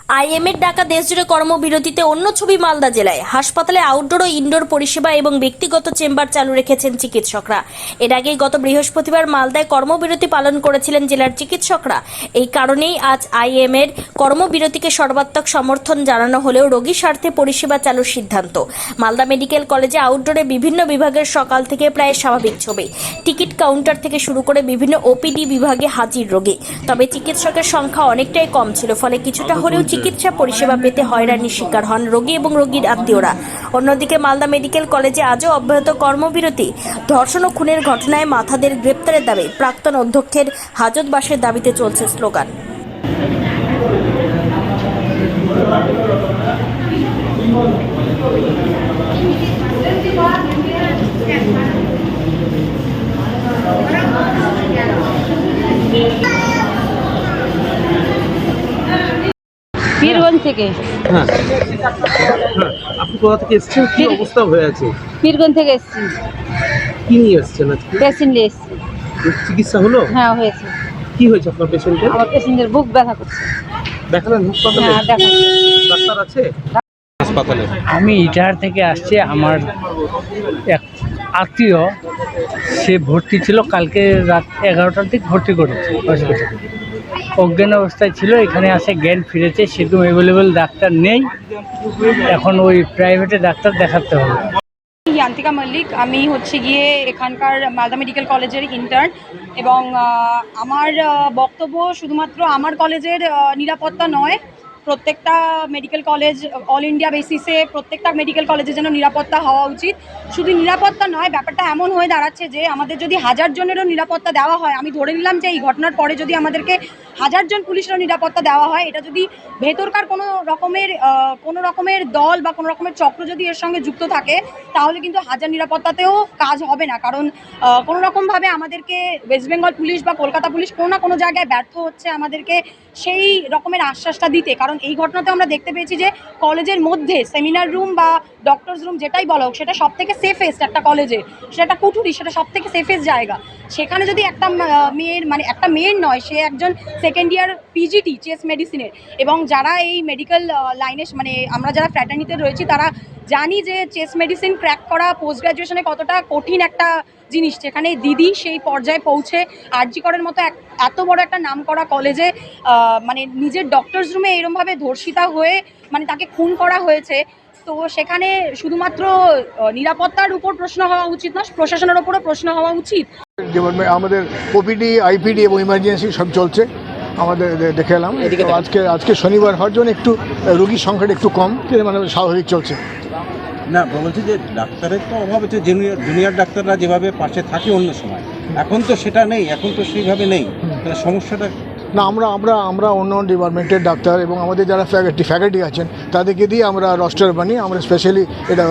আইএমএর ডাকা দেশজুড়ে কর্মবিরতিতে অন্য ছবি মালদা জেলায়। হাসপাতালে আউটডোর ও ইনডোর পরিষেবা এবং ব্যক্তিগত চেম্বার চালু রেখেছেন চিকিৎসকরা। এর আগেই গত বৃহস্পতিবার মালদায় কর্মবিরতি পালন করেছিলেন জেলার চিকিৎসকরা। এই কারণেই আজ আইএমএর কর্মবিরতিকে সর্বাত্মক সমর্থন জানানো হলেও রোগী স্বার্থে পরিষেবা চালুর সিদ্ধান্ত। মালদা মেডিকেল কলেজে আউটডোরে বিভিন্ন বিভাগের সকাল থেকে প্রায় স্বাভাবিক ছবি। টিকিট কাউন্টার থেকে শুরু করে বিভিন্ন ওপিডি বিভাগে হাজির রোগী। তবে চিকিৎসকের সংখ্যা অনেকটাই কম ছিল, ফলে কিছুটা হলেও চিকিৎসা পরিষেবা পেতে হয়রানির শিকার হন রোগী এবং রোগীর আত্মীয়রা। অন্যদিকে মালদা মেডিকেল কলেজে আজও অব্যাহত কর্মবিরতি। ধর্ষণ ও খুনের ঘটনায় মাথাদের গ্রেপ্তারের দাবি, প্রাক্তন অধ্যক্ষের হাজতবাসের দাবিতে চলছে স্লোগান। পীরগঞ্জ থেকে। হ্যাঁ, আপনি কোথা থেকে এসেছেন? কি অবস্থা হয়ে আছে? পীরগঞ্জ থেকে এসেছি, কি নিয়ে এসেছেন আজকে? পেশেন্ট নিয়ে এসেছি। চিকিৎসা হলো? হ্যাঁ, হয়েছে। কি হয়েছে আপনার পেশেন্টের? আমার পেশেন্টের বুক ব্যথা করছে। দেখালেন হাসপাতালে? হ্যাঁ, দেখাচ্ছি। ডাক্তার আছে হাসপাতালে? আমি ইটাহার থেকে আসছি। আমার এক আত্মীয়, সে ভর্তি ছিল, কালকে রাত 11টার দিকে ভর্তি করেছে হসপিটালে। অজ্ঞান অবস্থায় ছিল, এখানে আসে জ্ঞান ফিরেছে। সেরকম অ্যাভেলেবেল ডাক্তার নেই, এখন ওই প্রাইভেটে ডাক্তার দেখাতে হবে। ইয়ান্তিকা মল্লিক, আমি হচ্ছে গিয়ে এখানকার মালদা মেডিকেল কলেজের ইন্টার্ন এবং আমার বক্তব্য শুধুমাত্র আমার কলেজের নিরাপত্তা নয়, প্রত্যেকটা মেডিকেল কলেজ অল ইন্ডিয়া বেসিসে প্রত্যেকটা মেডিকেল কলেজে যেন নিরাপত্তা হওয়া উচিত। শুধু নিরাপত্তা নয়, ব্যাপারটা এমন হয়ে দাঁড়াচ্ছে যে আমাদের যদি 1000 জনেরও নিরাপত্তা দেওয়া হয়, আমি ধরে নিলাম যে এই ঘটনার পরে যদি আমাদেরকে 1000 জন পুলিশেরও নিরাপত্তা দেওয়া হয়, এটা যদি ভেতরকার কোনো রকমের দল বা কোনো রকমের চক্র যদি এর সঙ্গে যুক্ত থাকে, তাহলে কিন্তু 1000 নিরাপত্তাতেও কাজ হবে না। কারণ কোনো রকমভাবে আমাদেরকে ওয়েস্ট বেঙ্গল পুলিশ বা কলকাতা পুলিশ কোনো না কোনো জায়গায় ব্যর্থ হচ্ছে আমাদেরকে সেই রকমের আশ্বাসটা দিতে। কারণ এই ঘটনাতে আমরা দেখতে পেয়েছি যে কলেজের মধ্যে সেমিনার রুম বা ডক্টরস রুম যেটাই বলা হোক, সেটা সব থেকে সেফেস্ট একটা কলেজে, সেটা একটা কুঠুরি, সেটা সব থেকে সেফেস্ট জায়গা। সেখানে যদি একটা মেয়ের নয়, সে একজন সেকেন্ড ইয়ার পিজিটি চেস্ট মেডিসিনের, এবং যারা এই মেডিকেল লাইনে মানে আমরা যারা ফ্র্যাটার্নিতে রয়েছি তারা জানি যে চেস্ট মেডিসিন ক্র্যাক করা পোস্ট গ্র্যাজুয়েশনে কতটা কঠিন একটা জিনিস। যেখানে দিদি সেই পর্যায়ে পৌঁছে আরজি করের মতো এত বড় একটা নাম করা কলেজে মানে নিজের ডক্টরস রুমে এরমভাবে ধর্ষিতা হয়ে মানে তাকে খুন করা হয়েছে। তো সেখানে শুধুমাত্র নিরাপত্তার উপর প্রশ্ন হওয়া উচিত না, প্রশাসনের উপরও প্রশ্ন হওয়া উচিত। আমাদের ওপিডি, আইপিডি এবং ইমার্জেন্সি সব চলছে। আমাদের দেখে এলাম আজকে শনিবার হওয়ার জন্য একটু রোগীর সংখ্যাটা একটু কম, মানে স্বাভাবিক চলছে। না, বলছি যে ডাক্তারের তো অভাব হচ্ছে, জুনিয়র ডাক্তাররা যেভাবে পাশে থাকে অন্য সময়, এখন তো সেটা নেই, এখন তো সেইভাবে নেই। সমস্যাটা না, আমরা অন্য ডিপার্টমেন্টের ডাক্তার এবং আমাদের যারা ফ্যাকাল্টি আছেন তাদেরকে দিয়ে আমরা রস্টার বানিয়ে আমরা স্পেশালি এটা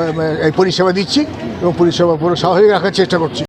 এই পরিষেবা দিচ্ছি এবং পরিষেবা পুরো স্বাভাবিক রাখার চেষ্টা করছি।